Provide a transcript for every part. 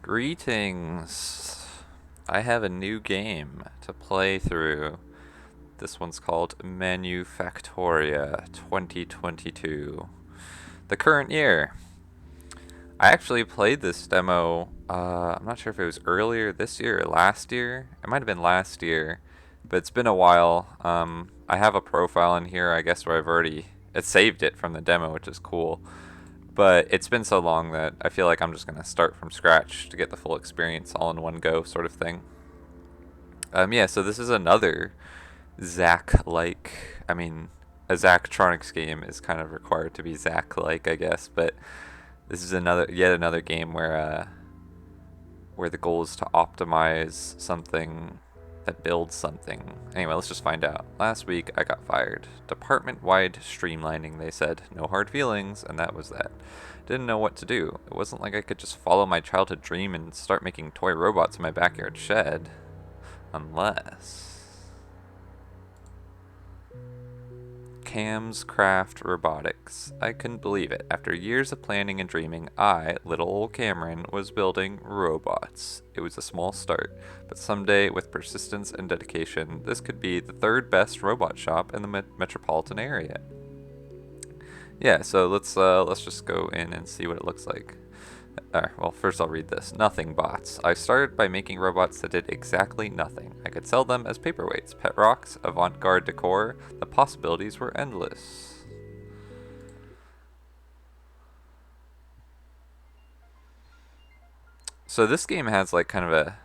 Greetings! I have a new game to play through. This one's called Manufactoria 2022. The current year. I actually played this demo, I'm not sure if it was earlier this year or last year. It might have been last year, but it's been a while. I have a profile in here, I guess, where it saved it from the demo, which is cool. But it's been so long that I feel like I'm just going to start from scratch to get the full experience all in one go sort of thing. Yeah, so this is another Zack-like, I mean, a Zachtronics game is kind of required to be Zack-like, I guess, but this is yet another game where the goal is to optimize something that builds something. Anyway, let's just find out. Last week, I got fired. Department-wide streamlining, they said. No hard feelings, and that was that. Didn't know what to do. It wasn't like I could just follow my childhood dream and start making toy robots in my backyard shed. Unless... Cam's Craft Robotics. I couldn't believe it. After years of planning and dreaming, I, little old Cameron, was building robots. It was a small start, but someday, with persistence and dedication, this could be the third best robot shop in the metropolitan area. Yeah, so let's just go in and see what it looks like. Well, first I'll read this. Nothingbots. I started by making robots that did exactly nothing. I could sell them as paperweights, pet rocks, avant-garde decor. The possibilities were endless. So this game has like kind of a,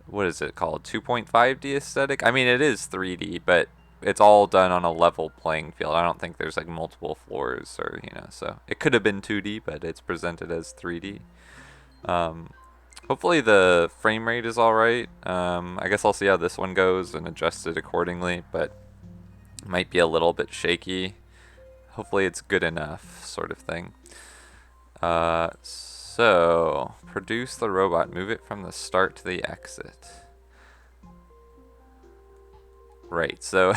what is it called, 2.5D aesthetic? I mean, it is 3D, but it's all done on a level playing field. I don't think there's like multiple floors or, so it could have been 2D, but it's presented as 3D. Hopefully the frame rate is alright. I guess I'll see how this one goes and adjust it accordingly, but it might be a little bit shaky. Hopefully it's good enough, sort of thing. So, produce the robot. Move it from the start to the exit. Right, so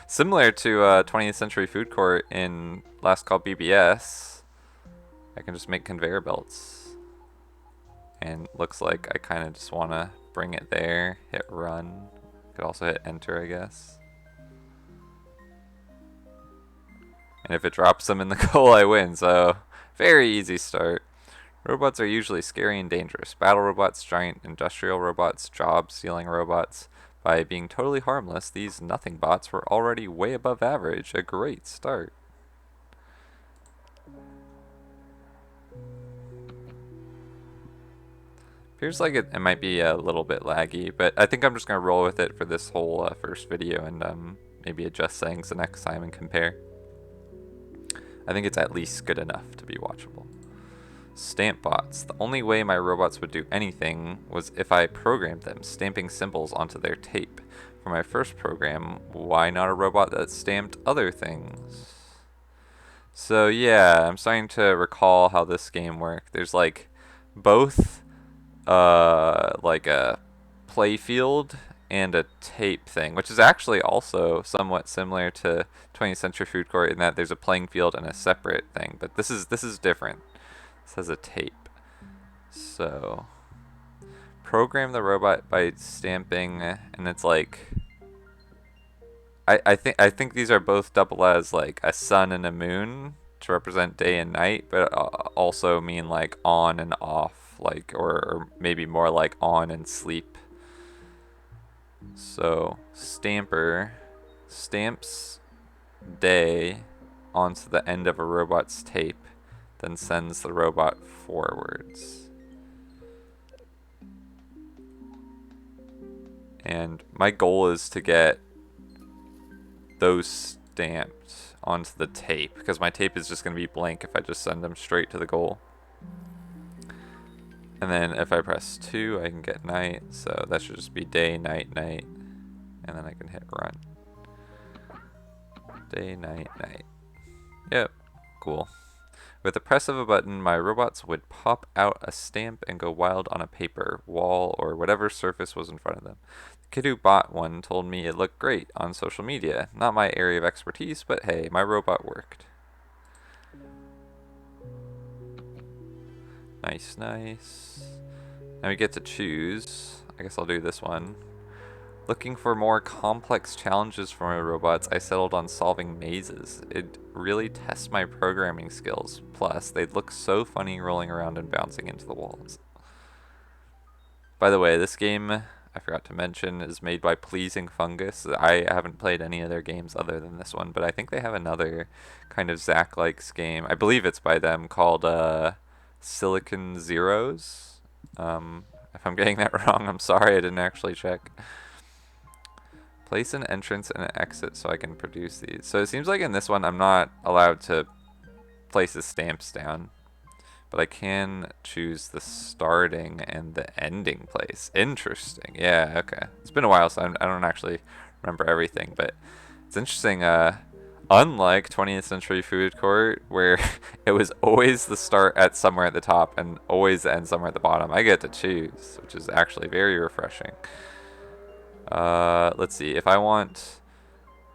similar to 20th Century Food Court in Last Call BBS, I can just make conveyor belts. And looks like I kind of just want to bring it there, hit run. Could also hit enter, I guess. And if it drops them in the goal, I win, so very easy start. Robots are usually scary and dangerous. Battle robots, giant industrial robots, job-stealing robots. By being totally harmless, these Nothingbots were already way above average. A great start. Appears like it might be a little bit laggy, but I think I'm just going to roll with it for this whole first video and maybe adjust settings the next time and compare. I think it's at least good enough to be watchable. Stampbots. The only way my robots would do anything was if I programmed them, stamping symbols onto their tape. For my first program, why not a robot that stamped other things? So yeah, I'm starting to recall how this game worked. There's like both like a playfield and a tape thing, which is actually also somewhat similar to 20th Century Food Court in that there's a playing field and a separate thing, but this is different. This has a tape. So program the robot by stamping, and it's like I think these are both double as like a sun and a moon to represent day and night, but also mean like on and off, like or maybe more like on and sleep. So stamper stamps day onto the end of a robot's tape, then sends the robot forwards. And my goal is to get those stamped onto the tape, because my tape is just going to be blank if I just send them straight to the goal. And then if I press 2, I can get night, so that should just be day, night, night. And then I can hit run. Day, night, night. Yep, cool. With the press of a button, my robots would pop out a stamp and go wild on a paper, wall, or whatever surface was in front of them. The kid who bought one told me it looked great on social media. Not my area of expertise, but hey, my robot worked. Nice, nice. Now we get to choose. I guess I'll do this one. Looking for more complex challenges for my robots, I settled on solving mazes. It really tests my programming skills. Plus, they'd look so funny rolling around and bouncing into the walls. By the way, this game, I forgot to mention, is made by Pleasing Fungus. I haven't played any of their games other than this one, but I think they have another kind of Zack-likes game. I believe it's by them, called Silicon Zeros. If I'm getting that wrong, I'm sorry, I didn't actually check. Place an entrance and an exit so I can produce these. So it seems like in this one I'm not allowed to place the stamps down, but I can choose the starting and the ending place. Interesting. Yeah, okay. It's been a while, so I don't actually remember everything, but it's interesting. Unlike 20th Century Food Court, where it was always the start at somewhere at the top and always the end somewhere at the bottom, I get to choose, which is actually very refreshing. Let's see. If I want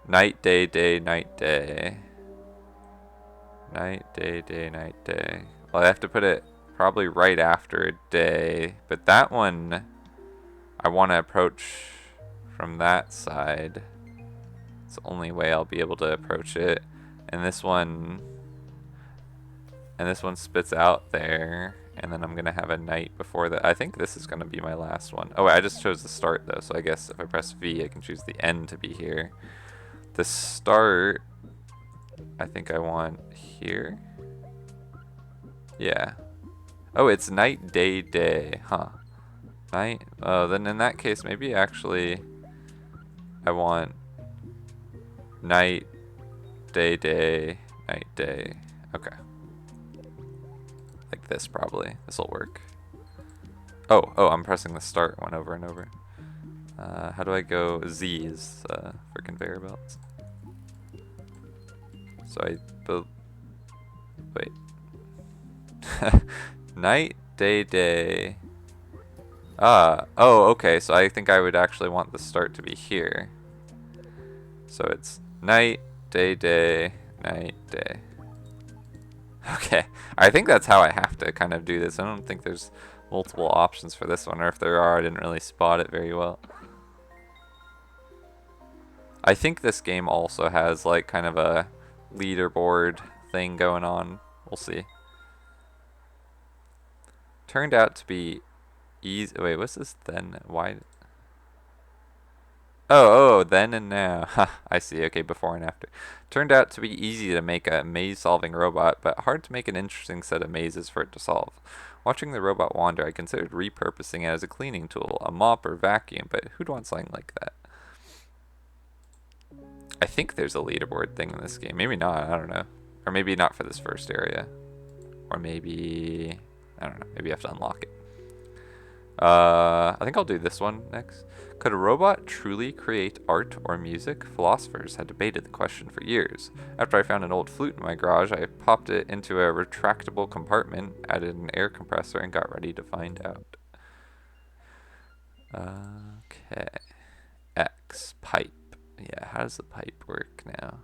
night, day, day, night, day. Night, day, day, night, day. Well, I have to put it probably right after a day. But that one, I want to approach from that side. It's the only way I'll be able to approach it. And this one spits out there. And then I'm going to have a night before that. I think this is going to be my last one. Oh, wait, I just chose the start, though. So I guess if I press V, I can choose the end to be here. The start, I think I want here. Yeah. Oh, it's night, day, day. Huh. Night? Oh, then in that case, maybe actually I want night, day, day, night, day. Okay. Like this, probably. This'll work. Oh, I'm pressing the start one over and over. How do I go? Z is for conveyor belts. So wait. Night, day, day. Oh, okay. So I think I would actually want the start to be here. So it's night, day, day, night, day. Okay, I think that's how I have to kind of do this. I don't think there's multiple options for this one, or if there are, I didn't really spot it very well. I think this game also has like kind of a leaderboard thing going on. We'll see. Turned out to be easy. Wait, what's this then? Why? Oh, then and now. I see. Okay, before and after. Turned out to be easy to make a maze-solving robot, but hard to make an interesting set of mazes for it to solve. Watching the robot wander, I considered repurposing it as a cleaning tool, a mop or vacuum, but who'd want something like that? I think there's a leaderboard thing in this game. Maybe not, I don't know. Or maybe not for this first area. Or maybe, I don't know, maybe you have to unlock it. I think I'll do this one next. Could a robot truly create art or music? Philosophers had debated the question for years. After I found an old flute in my garage, I popped it into a retractable compartment, added an air compressor, and got ready to find out. Okay. X. Pipe. Yeah, how does the pipe work now?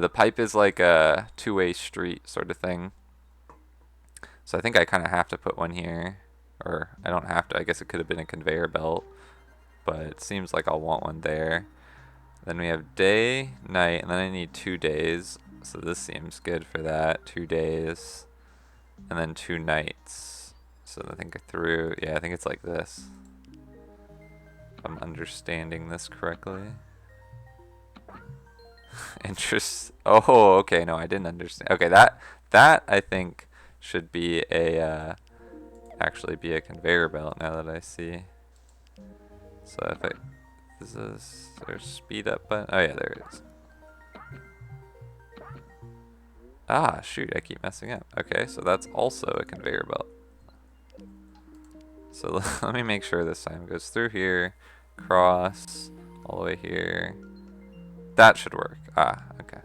The pipe is like a two-way street sort of thing. So I think I kind of have to put one here. Or I don't have to. I guess it could have been a conveyor belt. But it seems like I'll want one there. Then we have day, night, and then I need 2 days. So this seems good for that. 2 days. And then 2 nights. So I think yeah, I think it's like this. If I'm understanding this correctly. Oh, okay, no, I didn't understand. Okay, that I think should be a actually be a conveyor belt now that I see. So if there's speed up button. Oh yeah, there it is. Ah, shoot, I keep messing up. Okay, so that's also a conveyor belt. So let me make sure this time. It goes through here, cross, all the way here. That should work. Ah, okay.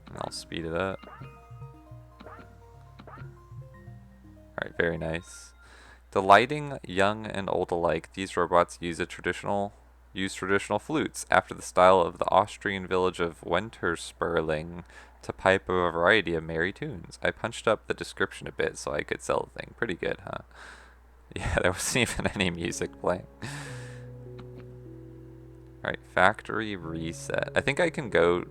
And I'll speed it up. Alright, very nice. Delighting young and old alike, these robots use traditional flutes after the style of the Austrian village of Wintersperling. to pipe a variety of merry tunes. I punched up the description a bit so I could sell the thing. Pretty good, huh? Yeah, there wasn't even any music playing. Alright, factory reset. I think I can go...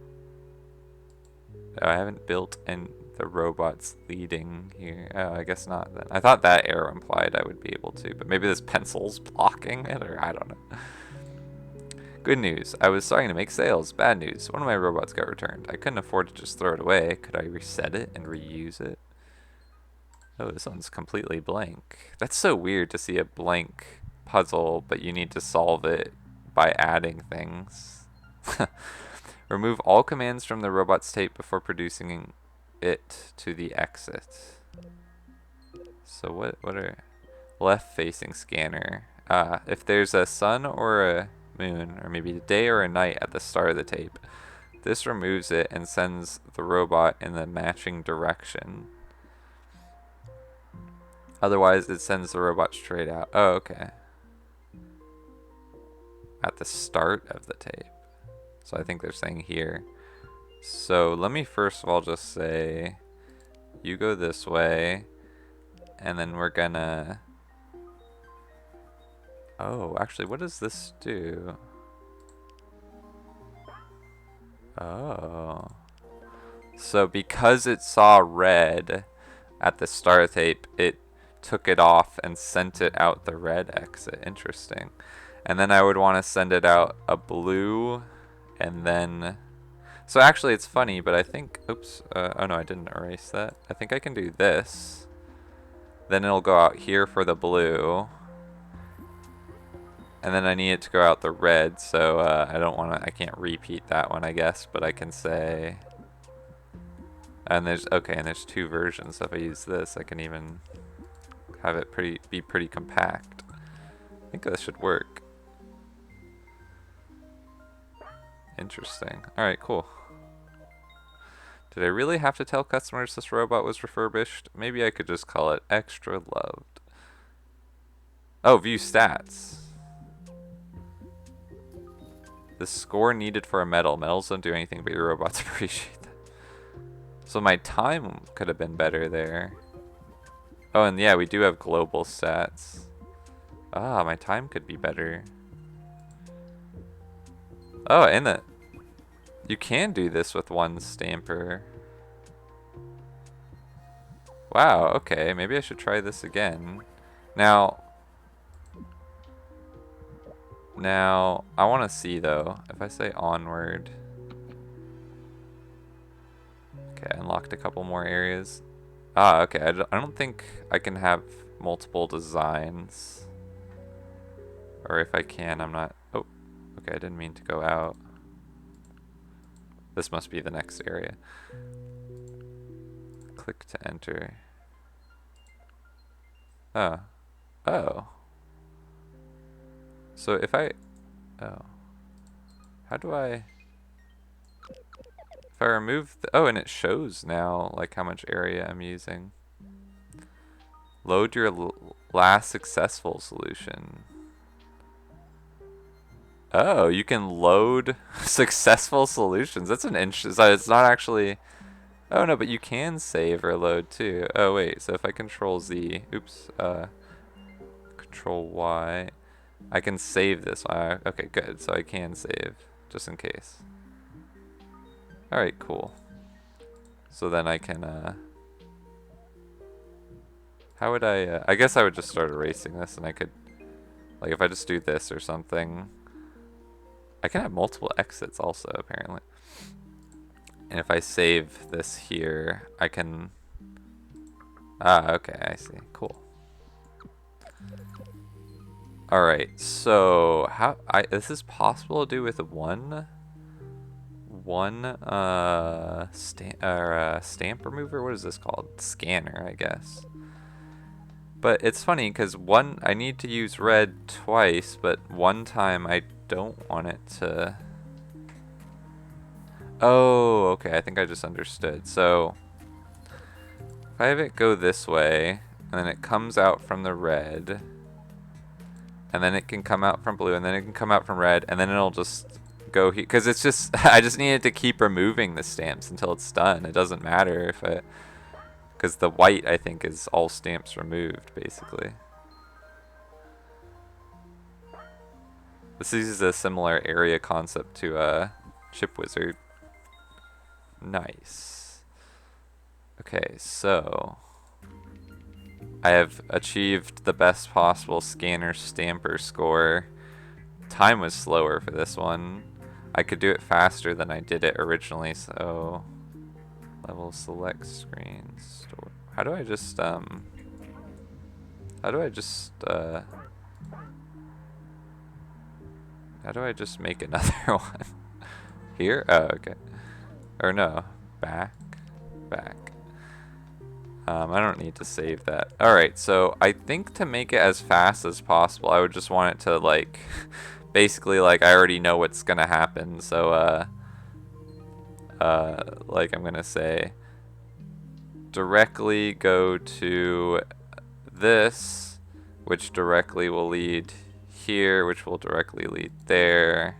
Oh, I haven't built in the robots leading here. Oh, I guess not then. I thought that arrow implied I would be able to, but maybe this pencil's blocking it, or I don't know. Good news, I was starting to make sales. Bad news, one of my robots got returned. I couldn't afford to just throw it away. Could I reset it and reuse it? Oh, this one's completely blank. That's so weird to see a blank puzzle, but you need to solve it by adding things. Remove all commands from the robot's tape before producing it to the exit. So what are... Left facing scanner. If there's a sun or a moon, or maybe a day or a night at the start of the tape, this removes it and sends the robot in the matching direction. Otherwise, it sends the robot straight out. Oh, okay. At the start of the tape. So I think they're saying here. So let me first of all just say, you go this way, and then we're gonna... Oh, actually, what does this do? Oh. So because it saw red at the start tape, it took it off and sent it out the red exit. Interesting. And then I would want to send it out a blue, and then... So actually it's funny, but I think... Oops. Oh no, I didn't erase that. I think I can do this. Then it'll go out here for the blue. And then I need it to go out the red, so I don't want to... I can't repeat that one, I guess, but I can say... And there's... Okay, and there's two versions. So if I use this, I can even have it be pretty compact. I think this should work. Interesting. Alright, cool. Did I really have to tell customers this robot was refurbished? Maybe I could just call it extra loved. Oh, view stats. The score needed for a medal. Medals don't do anything, but your robots appreciate that. So my time could have been better there. Oh, and yeah, we do have global stats. Ah, my time could be better. Oh, and you can do this with one stamper. Wow, okay, maybe I should try this again. Now, I want to see though, if I say onward. Okay, I unlocked a couple more areas. Ah, okay, I don't think I can have multiple designs. Or if I can, I'm not... Oh, okay, I didn't mean to go out. This must be the next area. Click to enter. Oh. Oh. So if I... Oh. How do I... If I remove the... Oh, and it shows now, like, how much area I'm using. Load your last successful solution. Oh, you can load successful solutions. That's an interesting... So it's not actually... Oh, no, but you can save or load, too. Oh, wait. So if I control Z... Oops. Control Y... I can save this. Okay, good. So I can save, just in case. Alright, cool. So then I can... How would I... I guess I would just start erasing this, and I could... Like, if I just do this or something... I can have multiple exits also, apparently. And if I save this here, I can... Ah, okay, I see. Cool. Alright, so this is possible to do with one stamp remover? What is this called? Scanner, I guess. But it's funny because I need to use red twice, but one time I don't want it to... Oh, okay, I think I just understood. So if I have it go this way, and then it comes out from the red, and then it can come out from blue, and then it can come out from red, and then it'll just go here, because it's just, I just needed to keep removing the stamps until it's done. It doesn't matter if I, because the white, I think, is all stamps removed, basically. This uses a similar area concept to Chip Wizard. Nice. Okay, so I have achieved the best possible scanner stamper score. Time was slower for this one. I could do it faster than I did it originally, so level select screen store. How do I just make another one? Here? Oh, okay. Or no, back. I don't need to save that. Alright, so I think to make it as fast as possible, I would just want it to, like, basically, like, I already know what's gonna happen, so, like, I'm gonna say, directly go to this, which directly will lead here, which will directly lead there,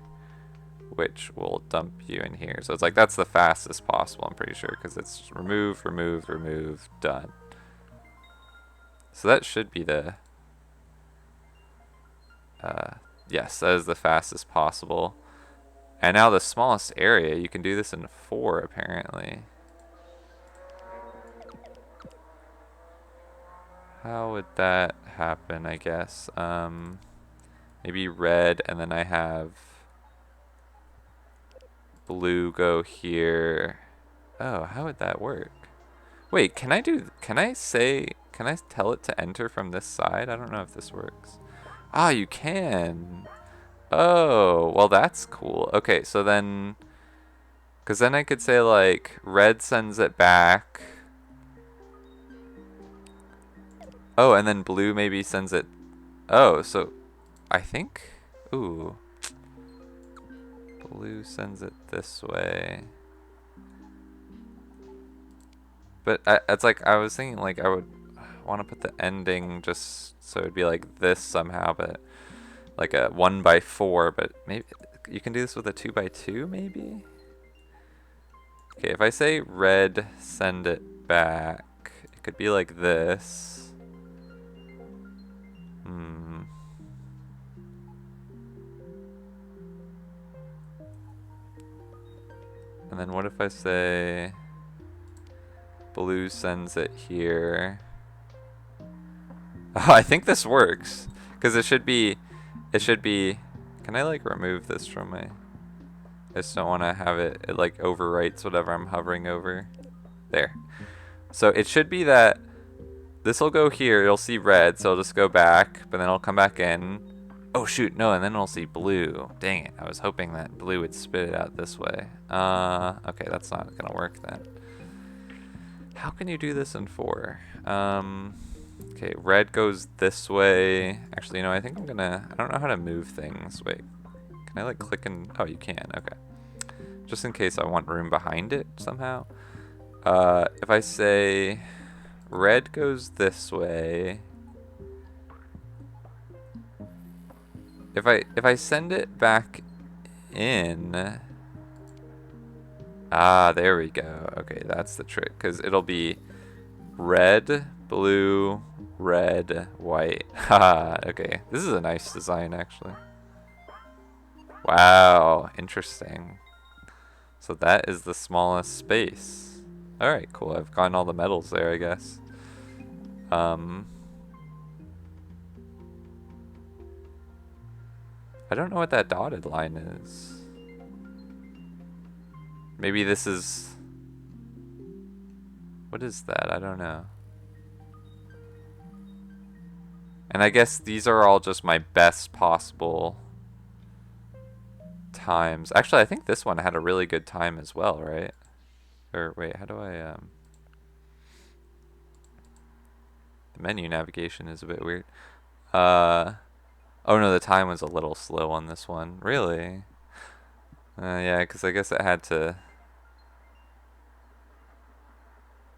which will dump you in here. So it's like, that's the fastest possible, I'm pretty sure, because it's remove, done. So that should be the, yes, that is the fastest possible. And now the smallest area, you can do this in 4, apparently. How would that happen, I guess? Maybe red, and then I have blue go here. Oh, how would that work? Wait, can I tell it to enter from this side? I don't know if this works. Ah, you can. Oh, well that's cool. Okay, so then, because then I could say like, red sends it back. Oh, and then blue maybe sends it. Oh, so I think, ooh. Blue sends it this way. But it's like, I was thinking like I would want to put the ending just so it'd be like this somehow, but like a 1x4, but maybe you can do this with a 2x2 maybe? Okay, if I say red, send it back, it could be like this. And then what if I say blue sends it here? Oh, I think this works, because it should be, can I like remove this from my, I just don't want to have it like overwrites whatever I'm hovering over. There. So it should be that this will go here, it'll see red, so it'll just go back, but then it'll come back in. Oh shoot, no, and then it'll see blue. Dang it, I was hoping that blue would spit it out this way. Okay, that's not gonna work then. How can you do this in 4? Okay, red goes this way. Actually, you know, I think I don't know how to move things. Wait, can I like click and, oh, you can, okay. Just in case I want room behind it somehow. If I say red goes this way, if I send it back in, there we go. Okay, that's the trick, because it'll be red, blue, red, white. Haha, okay. This is a nice design, actually. Wow, interesting. So that is the smallest space. Alright, cool. I've gotten all the metals there, I guess. I don't know what that dotted line is. Maybe this is... What is that? I don't know. And I guess these are all just my best possible times. Actually, I think this one had a really good time as well, right? Or wait, how do I... The menu navigation is a bit weird. Oh no, the time was a little slow on this one. Really? Yeah, because I guess it had to...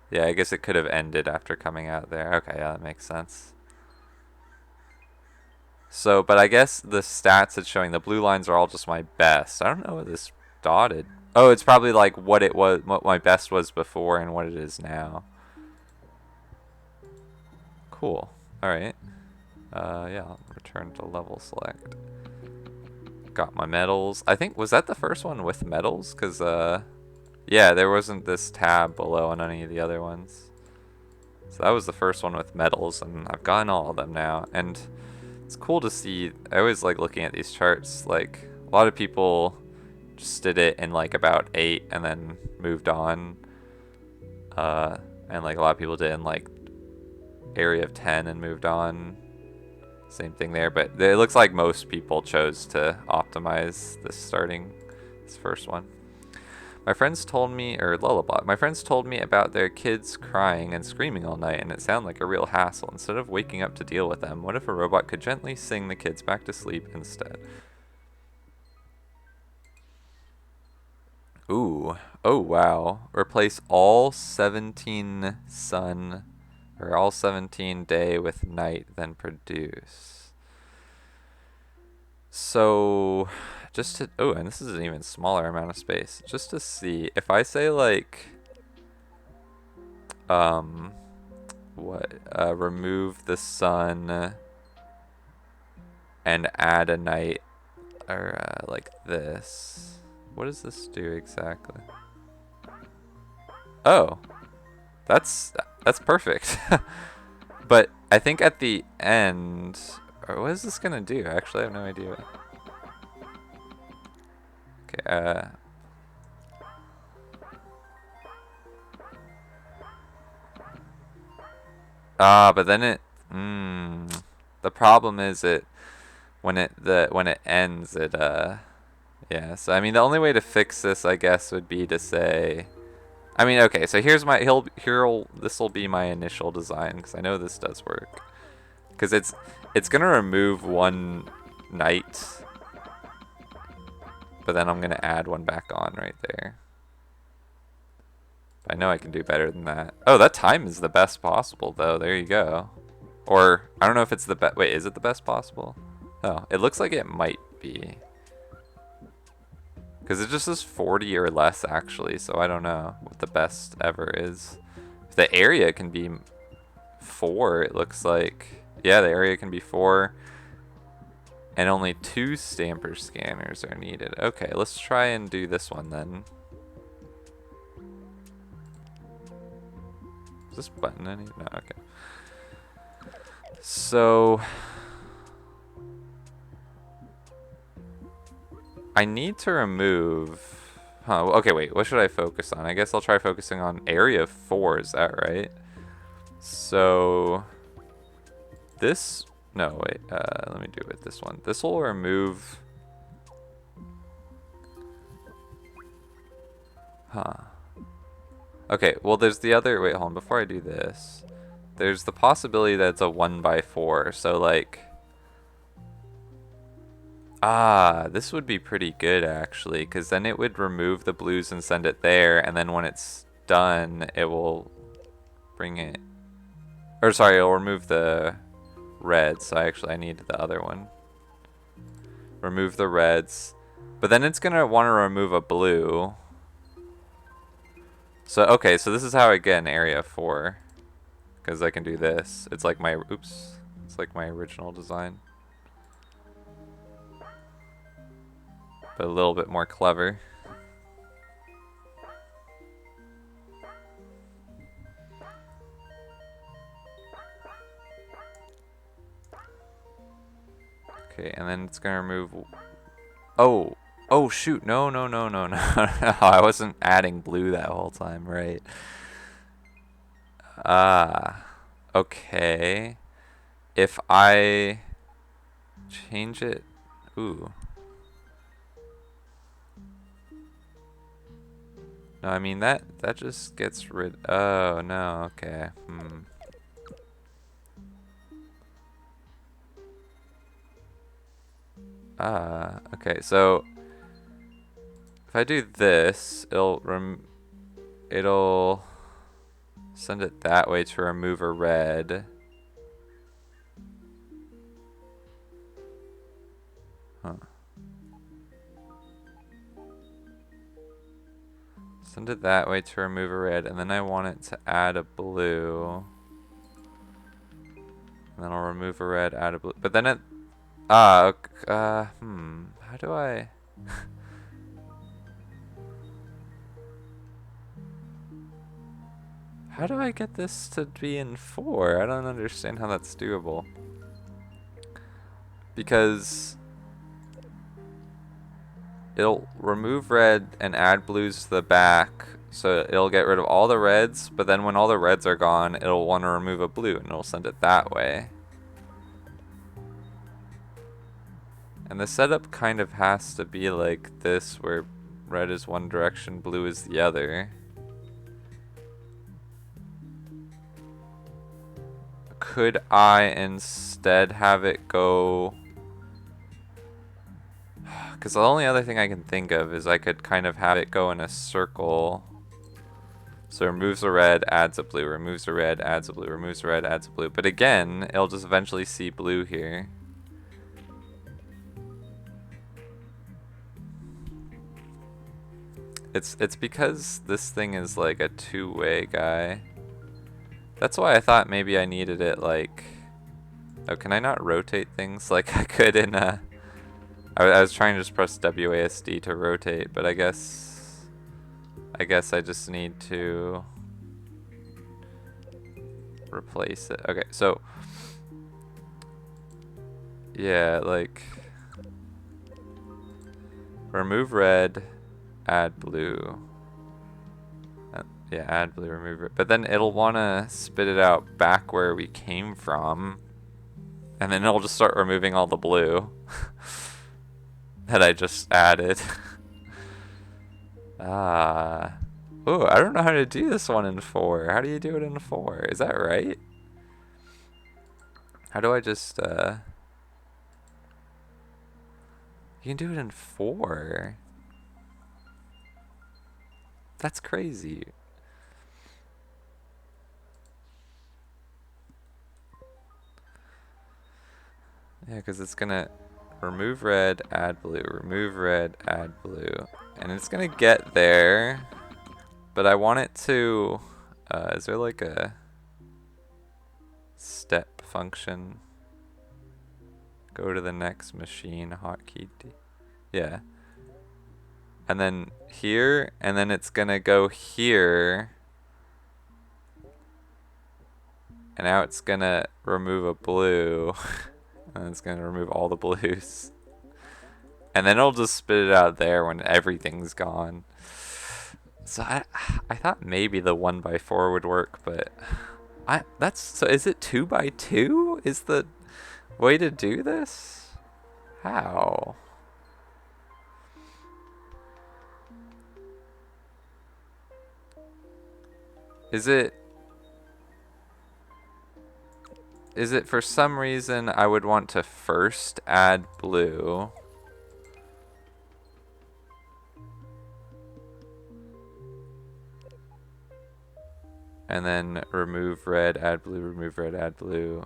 Yeah, I guess it could have ended after coming out there. Okay, yeah, that makes sense. So, but I guess the stats it's showing, the blue lines are all just my best. I don't know what this dotted. Oh, it's probably like what it was, what my best was before and what it is now. Cool. All right. Yeah, I'll return to level select. Got my medals. I think, was that the first one with medals? Because, yeah, there wasn't this tab below on any of the other ones. So that was the first one with medals, and I've gotten all of them now. And it's cool to see. I always like looking at these charts. Like, a lot of people just did it in like about 8 and then moved on. And like a lot of people did in like area of 10 and moved on. Same thing there, but it looks like most people chose to optimize this first one. My friends told me, or Lullabot, my friends told me about their kids crying and screaming all night, and it sounded like a real hassle. Instead of waking up to deal with them, what if a robot could gently sing the kids back to sleep instead? Ooh, oh wow. Replace all 17 sun, or all 17 day with night, then produce. So, just to, oh, and this is an even smaller amount of space. Just to see, if I say like, remove the sun and add a night, or like this. What does this do exactly? Oh, that's perfect. But I think at the end, or what is this gonna do? Actually, I have no idea. Okay, but then the problem is when it ends, yeah. So I mean, the only way to fix this, I guess, would be to say, I mean, okay. So here's my this will be my initial design because I know this does work. Because it's gonna remove one night, but then I'm gonna add one back on right there. I know I can do better than that. Oh, that time is the best possible though. There you go. Or I don't know if it's the best. Wait, is it the best possible? Oh, it looks like it might be. Because it just says 40 or less actually, so I don't know what the best ever is. If the area can be 4, it looks like. Yeah, the area can be 4. And only 2 stamper scanners are needed. Okay, let's try and do this one then. Is this button any? No, okay. So I need to remove. Huh, okay, wait, what should I focus on? I guess I'll try focusing on area 4, is that right? So this, no, wait, let me do it with this one. This will remove, huh. Okay, well there's the other, wait, hold on, before I do this, there's the possibility that it's a 1x4, so like, this would be pretty good actually, because then it would remove the blues and send it there, and then when it's done, it will bring it, or sorry, it'll remove the reds, so I need the other one. Remove the reds, but then it's gonna want to remove a blue. So, okay, so this is how I get an area 4, because I can do this. It's like my, oops, it's like my original design. But a little bit more clever. Okay, and then it's gonna remove, oh, oh shoot, no, no, no, no, no, no, I wasn't adding blue that whole time, right. Okay. If I change it, ooh. No, I mean that just gets rid, oh no, okay, okay, so if I do this, it'll send it that way to remove a red. Huh. Send it that way to remove a red, and then I want it to add a blue. And then I'll remove a red, add a blue. But then it... how do I... How do I get this to be in 4? I don't understand how that's doable. Because... it'll remove red and add blues to the back, so it'll get rid of all the reds, but then when all the reds are gone, it'll want to remove a blue, and it'll send it that way. And the setup kind of has to be like this, where red is one direction, blue is the other. Could I instead have it go... Because the only other thing I can think of is I could kind of have it go in a circle. So removes a red, adds a blue, removes a red, adds a blue, removes a red, adds a blue. But again, it'll just eventually see blue here. It's because this thing is like a two-way guy. That's why I thought maybe I needed it like... Oh, can I not rotate things like I could in a... I was trying to just press WASD to rotate, but I guess I just need to replace it. Okay, so yeah, like remove red, add blue. Yeah, add blue, remove red. But then it'll want to spit it out back where we came from, and then it'll just start removing all the blue that I just added. Oh, I don't know how to do this one in 4. How do you do it in 4? Is that right? How do I just, You can do it in 4. That's crazy. Yeah, because it's gonna remove red, add blue, remove red, add blue. And it's gonna get there, but I want it to, is there like a step function? Go to the next machine, hotkey D. Yeah. And then here, and then it's gonna go here. And now it's gonna remove a blue. And it's gonna remove all the blues. And then it'll just spit it out there when everything's gone. So I thought maybe the 1x4 would work, but so is it 2x2? Is the way to do this? How? Is it for some reason I would want to first add blue? And then remove red, add blue, remove red, add blue.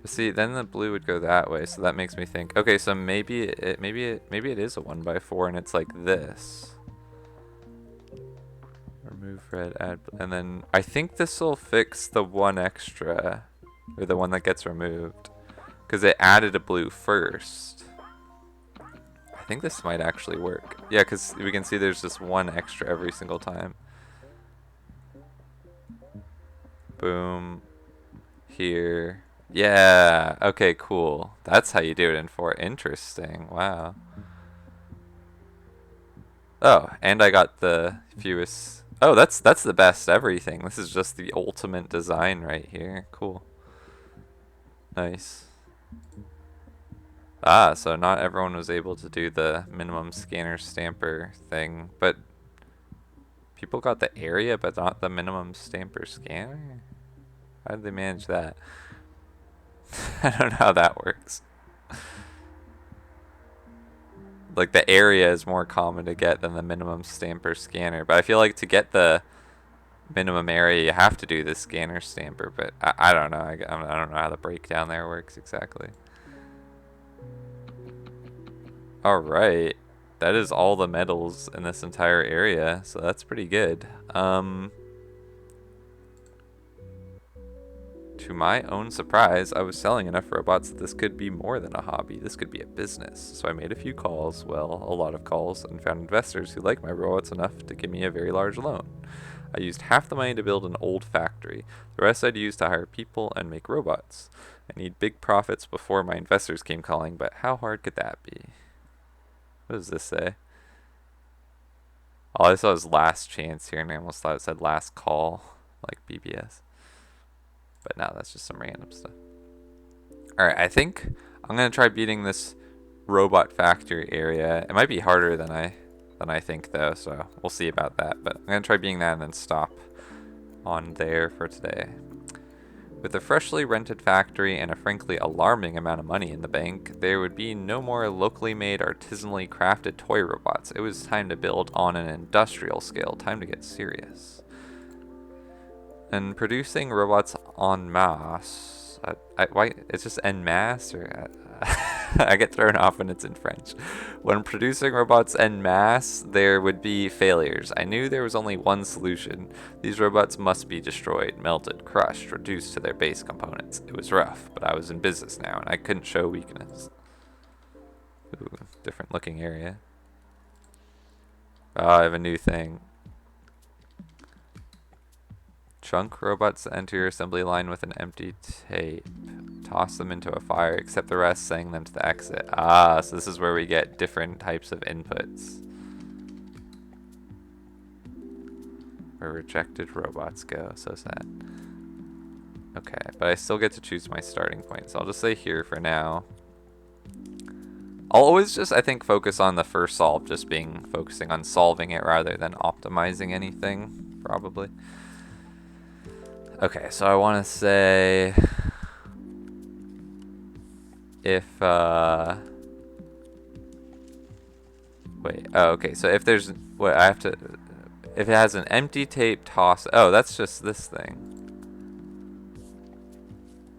But see, then the blue would go that way, so that makes me think, okay, so maybe it is a 1x4 and it's like this. Remove red, add blue, and then I think this will fix the one extra, or the one that gets removed, because it added a blue first. I think this might actually work. Yeah, because we can see there's just one extra every single time. Boom. Here. Yeah. Okay, cool. That's how you do it in 4. Interesting. Wow. Oh, and I got the fewest. Oh, that's the best everything. This is just the ultimate design right here. Cool. Nice. Ah, so not everyone was able to do the minimum scanner stamper thing, but people got the area but not the minimum stamper scanner? How did they manage that? I don't know how that works. Like, the area is more common to get than the minimum stamper scanner, but I feel like to get the minimum area you have to do the scanner stamper, but I don't know. I don't know how the breakdown there works exactly. Alright. That is all the metals in this entire area, so that's pretty good. To my own surprise, I was selling enough robots that this could be more than a hobby. This could be a business. So I made a few calls, well, a lot of calls, and found investors who liked my robots enough to give me a very large loan. I used half the money to build an old factory. The rest I'd use to hire people and make robots. I need big profits before my investors came calling, but how hard could that be? What does this say? All I saw was last chance here, and I almost thought it said last call, like BBS. But no, that's just some random stuff. Alright, I think I'm going to try beating this robot factory area. It might be harder than I think, though, so we'll see about that. But I'm going to try beating that and then stop on there for today. With a freshly rented factory and a frankly alarming amount of money in the bank, there would be no more locally made, artisanally crafted toy robots. It was time to build on an industrial scale, time to get serious. And producing robots en masse, why, it's just en masse, or I get thrown off when it's in French. When producing robots en masse, there would be failures. I knew there was only one solution. These robots must be destroyed, melted, crushed, reduced to their base components. It was rough, but I was in business now, and I couldn't show weakness. Ooh, different looking area. Oh, I have a new thing. Chunk robots enter your assembly line with an empty tape. Toss them into a fire, accept the rest, sending them to the exit. Ah, so this is where we get different types of inputs. Where rejected robots go, so sad. Okay, but I still get to choose my starting point, so I'll just say here for now. I'll always just, I think, focus on the first solve, just focusing on solving it rather than optimizing anything, probably. Okay, so I want to say if wait, oh, okay, so if there's what I have to, if it has an empty tape toss, oh, that's just this thing.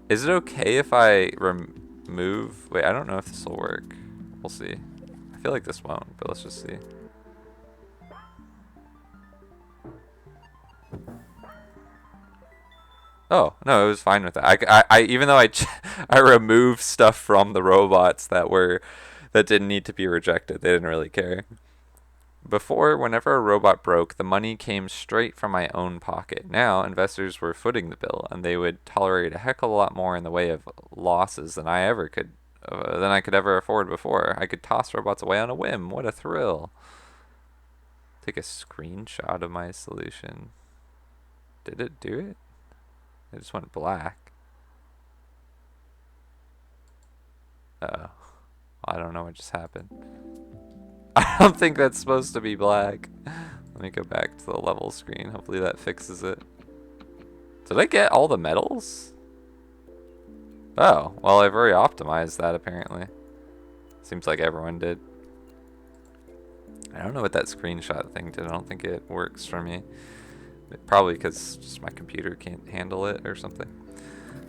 Is it okay if I remove, wait, I don't know if this will work. We'll see. I feel like this won't, but let's just see. Oh, no, it was fine with that. I even though I removed stuff from the robots that didn't need to be rejected, they didn't really care. Before, whenever a robot broke, the money came straight from my own pocket. Now, investors were footing the bill, and they would tolerate a heck of a lot more in the way of losses than I could ever afford before. I could toss robots away on a whim. What a thrill. Take a screenshot of my solution. Did it do it? It just went black. Uh-oh. I don't know what just happened. I don't think that's supposed to be black. Let me go back to the level screen. Hopefully that fixes it. Did I get all the metals? Oh, well, I've already optimized that apparently. Seems like everyone did. I don't know what that screenshot thing did. I don't think it works for me. Probably because just my computer can't handle it or something.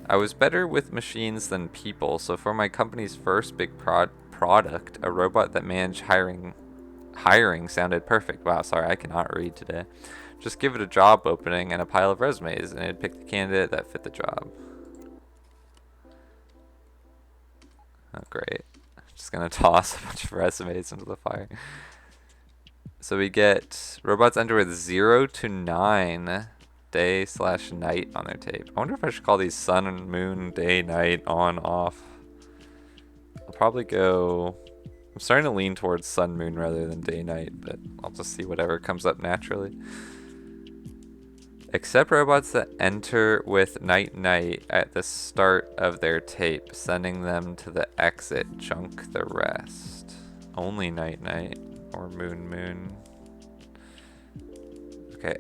I was better with machines than people, so for my company's first big product, a robot that managed hiring sounded perfect. Wow, sorry, I cannot read today. Just give it a job opening and a pile of resumes, and it'd pick the candidate that fit the job. Oh, great. Just gonna toss a bunch of resumes into the fire. So we get robots enter with 0 to 9 day/night on their tape. I wonder if I should call these sun and moon, day, night, on, off. I'll probably go, I'm starting to lean towards sun, moon rather than day, night, but I'll just see whatever comes up naturally. Accept robots that enter with night, night at the start of their tape, sending them to the exit, chunk the rest. Only night, night. Or moon, moon. Okay,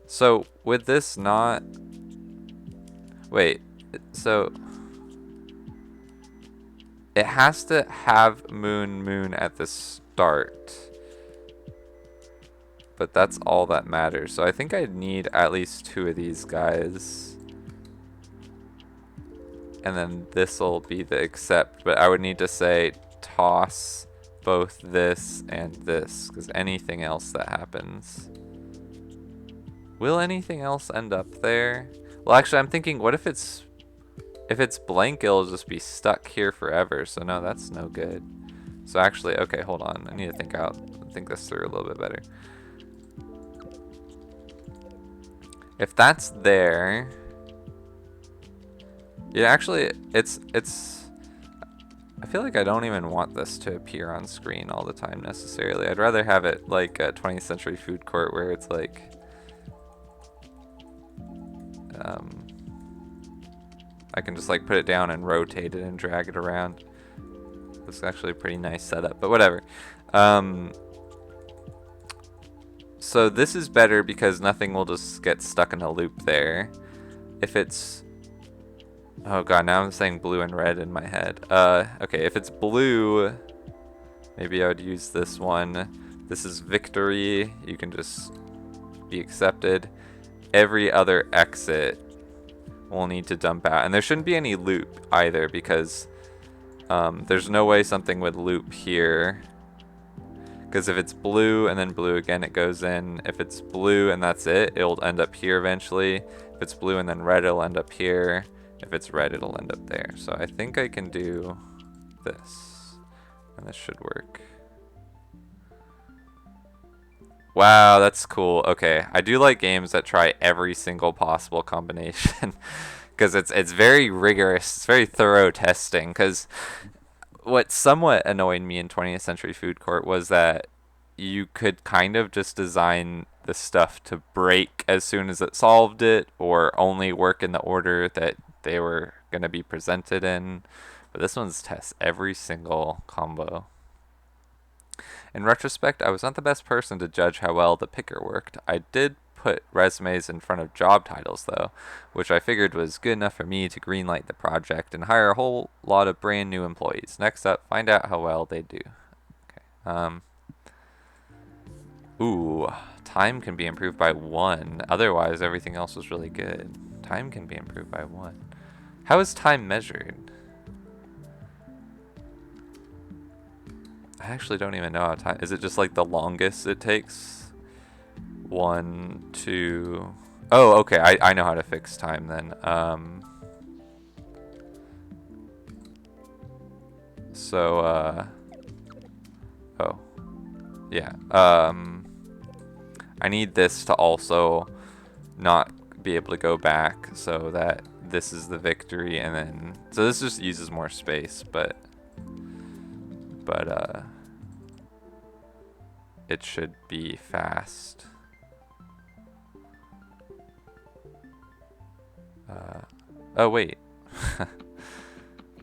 so with this not, wait, so it has to have moon, moon at the start, but that's all that matters. So I think I need at least 2 of these guys. and then this will be the accept, but I would need to say toss both this and this, because anything else that happens. Will anything else end up there? Well, actually, I'm thinking, what if it's blank, it'll just be stuck here forever, so no, that's no good. So actually, okay, hold on, I need to think this through a little bit better. If that's there, yeah, actually, it's, I feel like I don't even want this to appear on screen all the time necessarily. I'd rather have it like a 20th Century Food Court where it's like, I can just like put it down and rotate it and drag it around. It's actually a pretty nice setup, but whatever. So this is better because nothing will just get stuck in a loop there. If it's, oh god, now I'm saying blue and red in my head. Okay, if it's blue, maybe I would use this one. This is victory. You can just be accepted. Every other exit will need to dump out. And there shouldn't be any loop either because there's no way something would loop here. Because if it's blue and then blue again, it goes in. If it's blue and that's it, it'll end up here eventually. If it's blue and then red, it'll end up here. If it's red, it'll end up there. So I think I can do this. And this should work. Wow, that's cool. Okay, I do like games that try every single possible combination. Because it's very rigorous. It's very thorough testing. Because what somewhat annoyed me in 20th Century Food Court was that you could kind of just design the stuff to break as soon as it solved it, or only work in the order that they were going to be presented in. But this one's tests every single combo. In retrospect, I was not the best person to judge how well the picker worked. I did put resumes in front of job titles though, which I figured was good enough for me to greenlight the project and hire a whole lot of brand new employees. Next up, find out how well they do. Okay. Ooh, time can be improved by 1. Otherwise, everything else was really good. Time can be improved by 1. How is time measured? I actually don't even know how time. Is it just like the longest it takes? 1, 2. Oh, okay. I know how to fix time then. Oh, yeah. I need this to also not be able to go back, so that this is the victory, and then so this just uses more space, but it should be fast. Oh wait.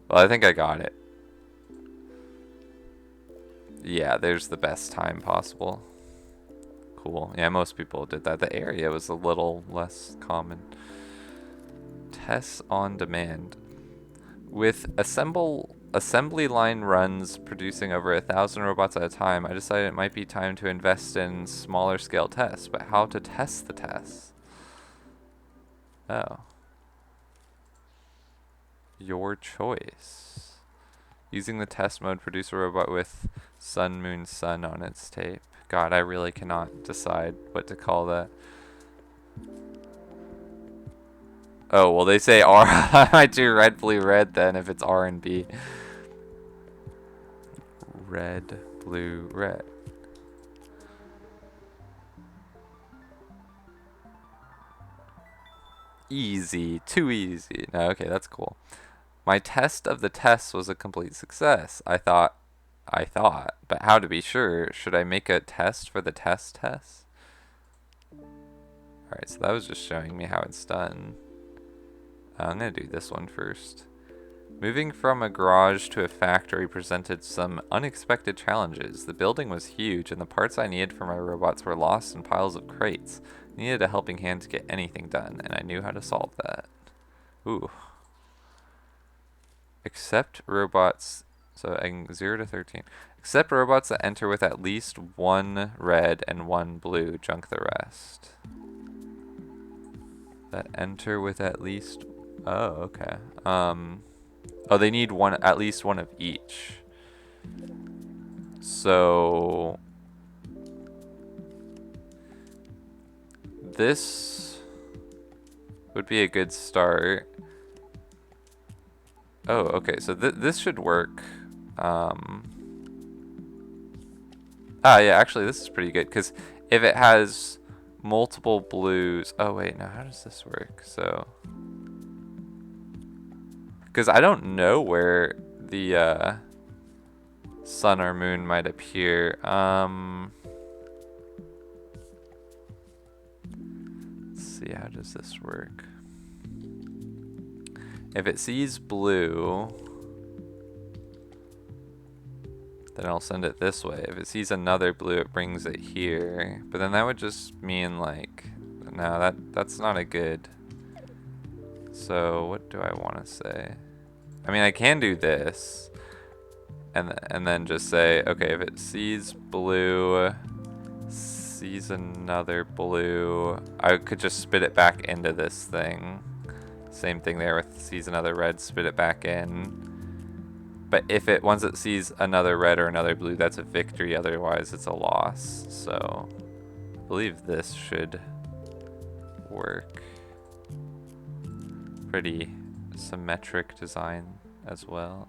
Well, I think I got it. Yeah, there's the best time possible. Cool. Yeah, most people did that. The area was a little less common. Tests on demand. With assembly line runs producing over 1,000 robots at a time, I decided it might be time to invest in smaller scale tests. But how to test the tests? Oh. Your choice. Using the test mode, produce a robot with sun, moon, sun on its tape. God, I really cannot decide what to call that. Oh, well, they say R. I do red, blue, red then if it's R and B. Red, blue, red. Easy. Too easy. No, okay, that's cool. My test of the tests was a complete success. I thought, but how to be sure? Should I make a test for the test? Alright, so that was just showing me how it's done. I'm going to do this one first. Moving from a garage to a factory presented some unexpected challenges. The building was huge, and the parts I needed for my robots were lost in piles of crates. I needed a helping hand to get anything done, and I knew how to solve that. Ooh. Accept robots, so 0 to 13. Accept robots that enter with at least 1 red and 1 blue. Junk the rest. That enter with at least... Oh, okay. Oh, they need one, at least one of each. So this would be a good start. Oh, okay. So this should work. Yeah, actually this is pretty good because if it has multiple blues. Oh wait, no, how does this work? So because I don't know where the sun or moon might appear. Let's see, how does this work? If it sees blue, then I'll send it this way. If it sees another blue, it brings it here. But then that would just mean like, no, that's not a good. So what do I want to say? I mean, I can do this, and then just say, okay, if it sees blue, sees another blue, I could just spit it back into this thing. Same thing there with sees another red, spit it back in. But if it, once it sees another red or another blue, that's a victory, otherwise it's a loss. So I believe this should work. Pretty symmetric design as well.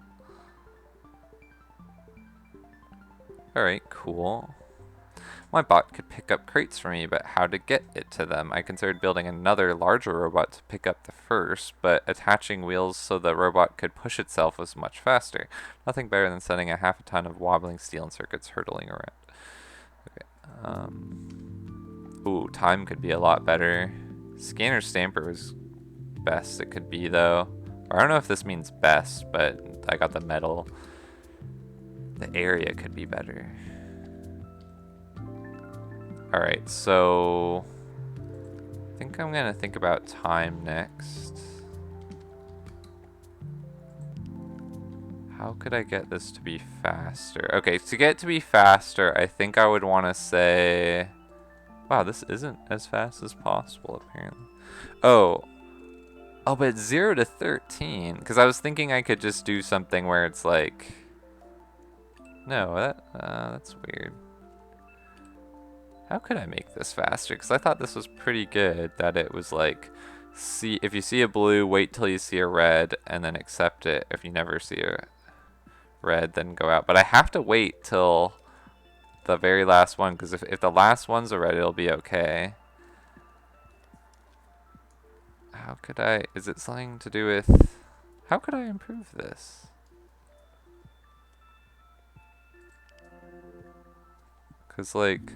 Alright, cool. My bot could pick up crates for me, but how to get it to them? I considered building another larger robot to pick up the first, but attaching wheels so the robot could push itself was much faster. Nothing better than sending a half a ton of wobbling steel and circuits hurtling around. Okay. Ooh, time could be a lot better. Scanner stamper was best it could be though. Or I don't know if this means best, but I got the metal. The area could be better. Alright, so I think I'm gonna think about time next. How could I get this to be faster? Okay, to get it to be faster, I think I would want to say, wow, this isn't as fast as possible apparently. Oh, but it's 0 to 13, because I was thinking I could just do something where it's like, no, that's weird. How could I make this faster? Because I thought this was pretty good, that it was like, if you see a blue, wait till you see a red, and then accept it. If you never see a red, then go out. But I have to wait till the very last one, because if the last one's a red, it'll be okay. How could I, is it something to do with, how could I improve this? Because like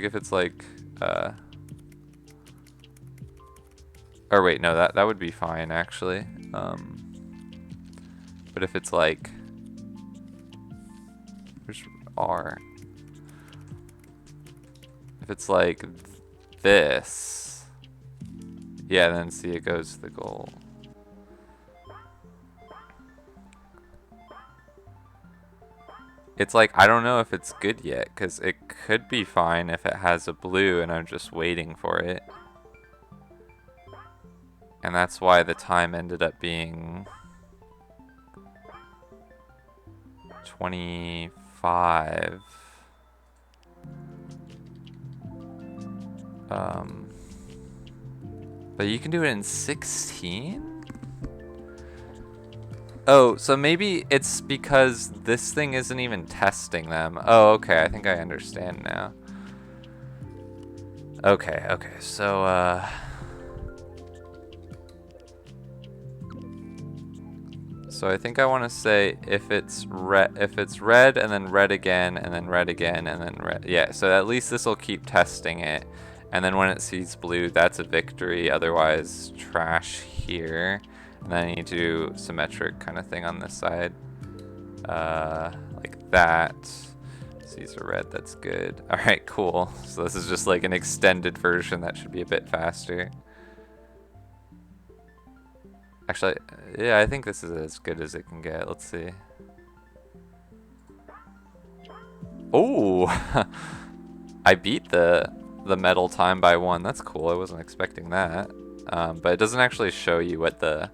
if it's like, or wait, no, that would be fine actually. But if it's like, where's R? If it's like this, yeah, then see it goes to the goal. It's like, I don't know if it's good yet, because it could be fine if it has a blue and I'm just waiting for it. And that's why the time ended up being 25. But you can do it in 16? Oh, so maybe it's because this thing isn't even testing them. Oh, okay, I think I understand now. Okay, so, so I think I want to say if it's red and then red again and then red again and then red. Yeah, so at least this will keep testing it. And then when it sees blue, that's a victory. Otherwise, trash here. And then I need to do symmetric kind of thing on this side. Like that. Sees a red, that's good. Alright, cool. So this is just like an extended version that should be a bit faster. Actually, yeah, I think this is as good as it can get. Let's see. Oh! I beat the metal time by 1. That's cool. I wasn't expecting that. but it doesn't actually show you what the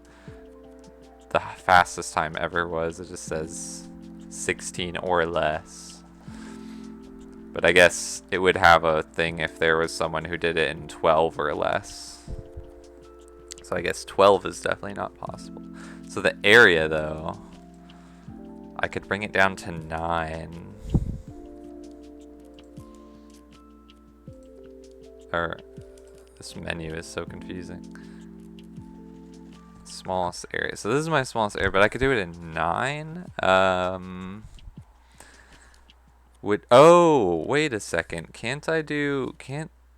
fastest time ever was. It just says 16 or less. But I guess it would have a thing if there was someone who did it in 12 or less. So I guess 12 is definitely not possible. So the area, though, I could bring it down to 9. Or, this menu is so confusing. Smallest area. So this is my smallest area, but I could do it in 9. Oh, wait a second. Can't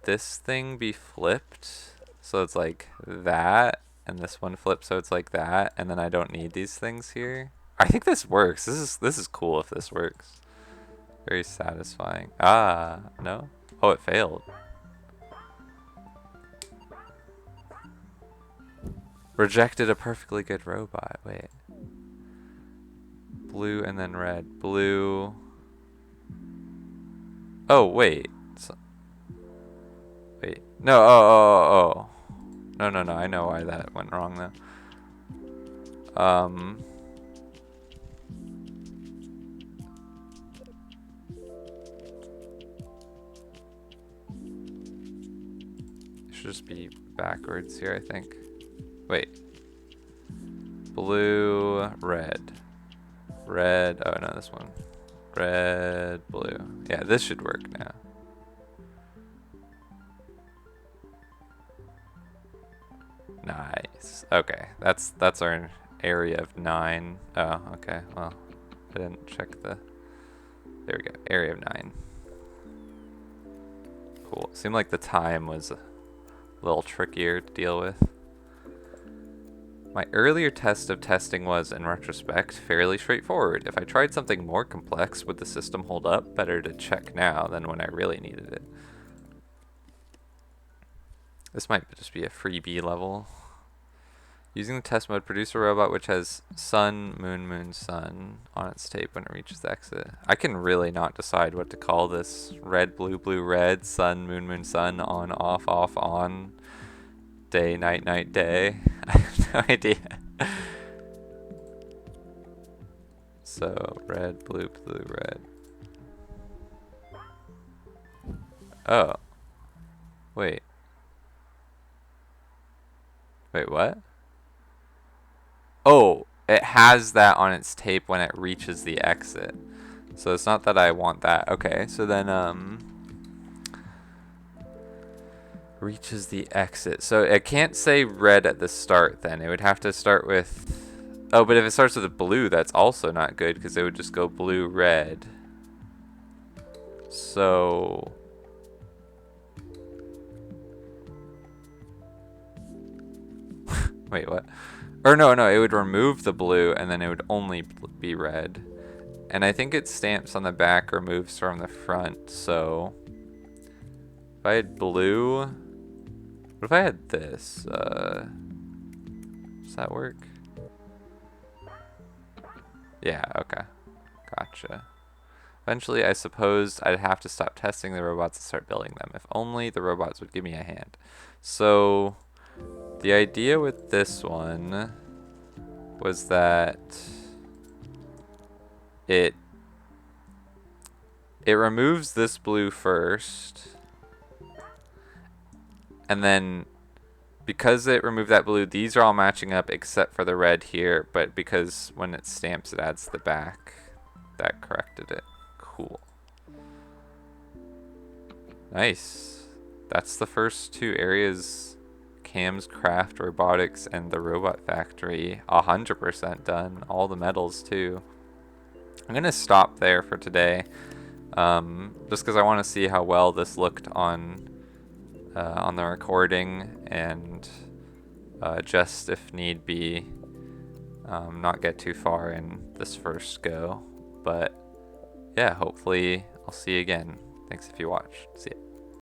this thing be flipped? So it's like that, and this one flips so it's like that, and then I don't need these things here. I think this works. This is cool if this works. Very satisfying. Ah, no? Oh, it failed. Rejected a perfectly good robot. Wait. Blue and then red. Blue. Oh, wait. Wait. No, oh. No. I know why that went wrong, though. It should just be backwards here, I think. Wait. Blue, red. Red, oh no, this one. Red, blue. Yeah, this should work now. Nice. Okay, that's our area of 9. Oh, okay. Well, I didn't check the... There we go. Area of 9. Cool. It seemed like the time was a little trickier to deal with. My earlier test of testing was, in retrospect, fairly straightforward. If I tried something more complex, would the system hold up? Better to check now than when I really needed it. This might just be a freebie level. Using the test mode, produce a robot which has sun, moon, moon, sun on its tape when it reaches the exit. I can really not decide what to call this. Red, blue, blue, red, sun, moon, moon, sun, on, off, on. Day, night, night, day. I have no idea. So, red, blue, blue, red. Oh. Wait. Wait, what? Oh, it has that on its tape when it reaches the exit. So it's not that I want that. Okay, so then, reaches the exit. So it can't say red at the start then. It would have to start with... Oh, but if it starts with a blue, that's also not good because it would just go blue, red. So... Wait, what? Or no, it would remove the blue and then it would only be red. And I think it stamps on the back or moves from the front, so... If I had blue... What if I had this? Does that work? Yeah, okay. Gotcha. Eventually, I suppose I'd have to stop testing the robots and start building them. If only the robots would give me a hand. So, the idea with this one was that it removes this blue first. And then, because it removed that blue, these are all matching up except for the red here. But because when it stamps, it adds the back. That corrected it. Cool. Nice. That's the first 2 areas. Cam's Craft, Robotics, and the Robot Factory. 100% done. All the medals, too. I'm going to stop there for today. Just because I want to see how well this looked on the recording, and just if need be, not get too far in this first go. But yeah, hopefully I'll see you again. Thanks if you watched. See ya.